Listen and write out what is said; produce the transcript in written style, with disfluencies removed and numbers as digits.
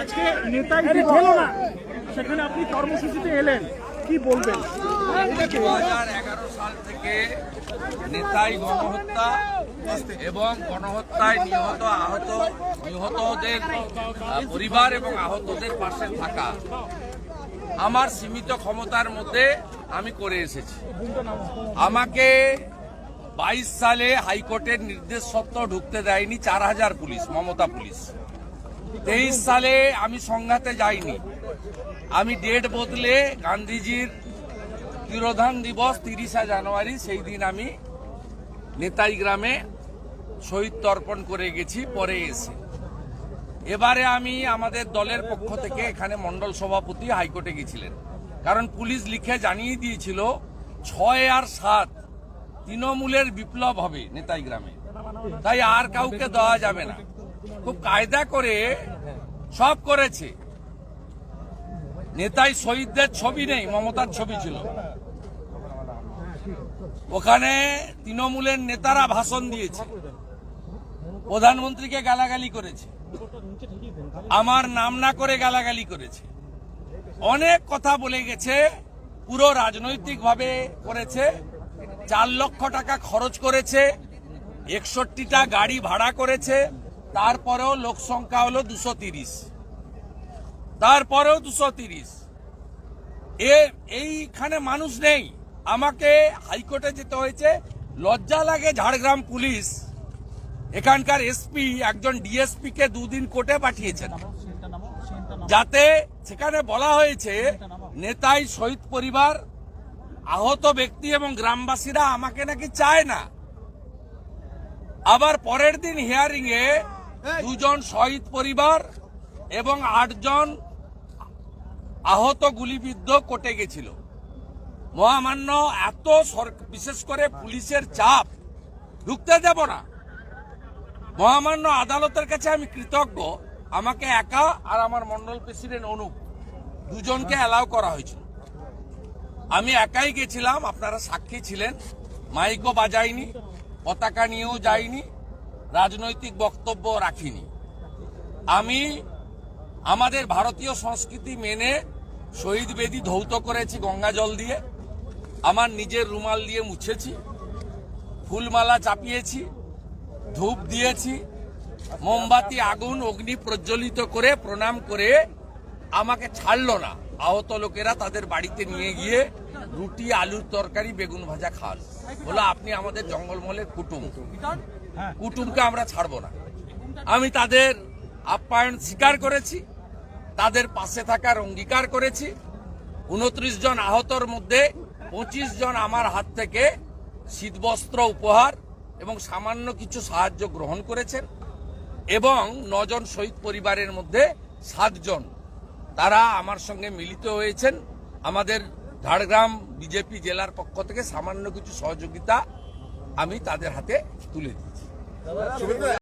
আজকে নেতাই হলো না, সেখানে আপনি কর্মসূচিতে এলেন, কি বলবেন? 2011 সাল থেকে নেতাই গণহত্যা এবং গণহত্যায় নিহতদের পরিবার এবং আহতদের পাশে থাকা আমার সীমিত ক্ষমতার মধ্যে আমি করে এসেছি। আমাকে 22 সালে হাইকোর্টের নির্দেশ সত্ত্বেও ঢুকতে দেয়নি 4000 পুলিশ, মমতা পুলিশ। 23 সালে আমি সংঘাতে যাইনি, আমি ডেট বদলে গান্ধীজির তিরোধান দিবস 30শে জানুয়ারি সেই দিন আমি নেতাই গ্রামে শহীদ তর্পণ করে গেছি পরে এসে। এবারে আমি আমাদের দলের পক্ষ থেকে এখানে মন্ডল সভাপতি হাইকোর্টে গেছিলেন, কারণ পুলিশ লিখে জানিয়ে দিয়েছিল 6 আর 7 তৃণমূলের বিপ্লব হবে নেতাই গ্রামে, তাই আর কাউকে দেওয়া যাবে না। খুব কায়দা করে সব করেছে। নেতাই শহীদদের ছবি নেই, মমতার ছবি ছিল। ওখানে তৃণমূলের নেতারা ভাষণ দিয়েছে, প্রধানমন্ত্রীকে গালাগালি করেছে, আমার নাম না করে গালাগালি করেছে, অনেক কথা বলে গেছে, পুরো রাজনৈতিকভাবে করেছে। 4 লক্ষ টাকা খরচ করেছে, 61টা গাড়ি ভাড়া করেছে, তারপরেও লোক সংখ্যা হলো 230, তারপরেও 230। এইখানে মানুষ নেই, আমাকে হাইকোর্টে যেতে হয়েছে। লজ্জা লাগে ঝাড়গ্রাম পুলিশ এখানকার এসপি একজন ডিএসপি কে 2 দিন কোর্টে পাঠিয়েছেন, যাতে সেখানে বলা হয়েছে নেতাই শহীদ পরিবার, আহত ব্যক্তি এবং গ্রামবাসীরা আমাকে নাকি চায় না। আবার পরের দিন হিয়ারিং এ 2 জন শহীদ পরিবার এবং 8 জন আহত গুলিবিদ্ধ কোর্টে গেছিল। মহামান্য এত বিশেষ করে পুলিশের চাপ, ঢুকতে দেব না। মহামান্য আদালতের কাছে আমি কৃতজ্ঞ, আমাকে একা আর আমার মন্ডল প্রেসিডেন্ট অনুপ 2 জনকে অ্যালাউ করা হয়েছিল। আমি একাই গেছিলাম, আপনারা সাক্ষী ছিলেন, মাইকও বাজাইনি, পতাকা নিয়েও যাইনি, রাজনৈতিক বক্তব্য রাখিনি। আমি আমাদের ভারতীয় সংস্কৃতি মেনে শহীদ বেদি ধৌত করেছি গঙ্গা জল দিয়ে, আমার নিজের রুমাল দিয়ে মুছেছি, ফুলমালা চাপিয়েছি, ধূপ দিয়েছি, মোমবাতি আগুন অগ্নি প্রজ্বলিত করে প্রণাম করে আমাকে ছাড়লো না। আহত লোকেরা তাদের বাড়িতে নিয়ে গিয়ে রুটি, আলুর তরকারি, বেগুন ভাজা খান, বলে আপনি আমাদের জঙ্গলমহলের কুটুমকে আমরা ছাড়বো না। আমি তাদের আপ্যায়ন স্বীকার করেছি, তাদের পাশে থাকার অঙ্গীকার করেছি। 29 জন আহতর মধ্যে 25 জন আমার হাত থেকে শীতবস্ত্র উপহার এবং সামান্য কিছু সাহায্য গ্রহণ করেছেন, এবং 9 জন শহীদ পরিবারের মধ্যে 7 জন তারা আমার সঙ্গে মিলিত হয়েছেন। আমাদের ঝাড়গ্রাম বিজেপি জেলার পক্ষ থেকে সামান্য কিছু সহযোগিতা আমি তাদের হাতে তুলে দিয়েছি।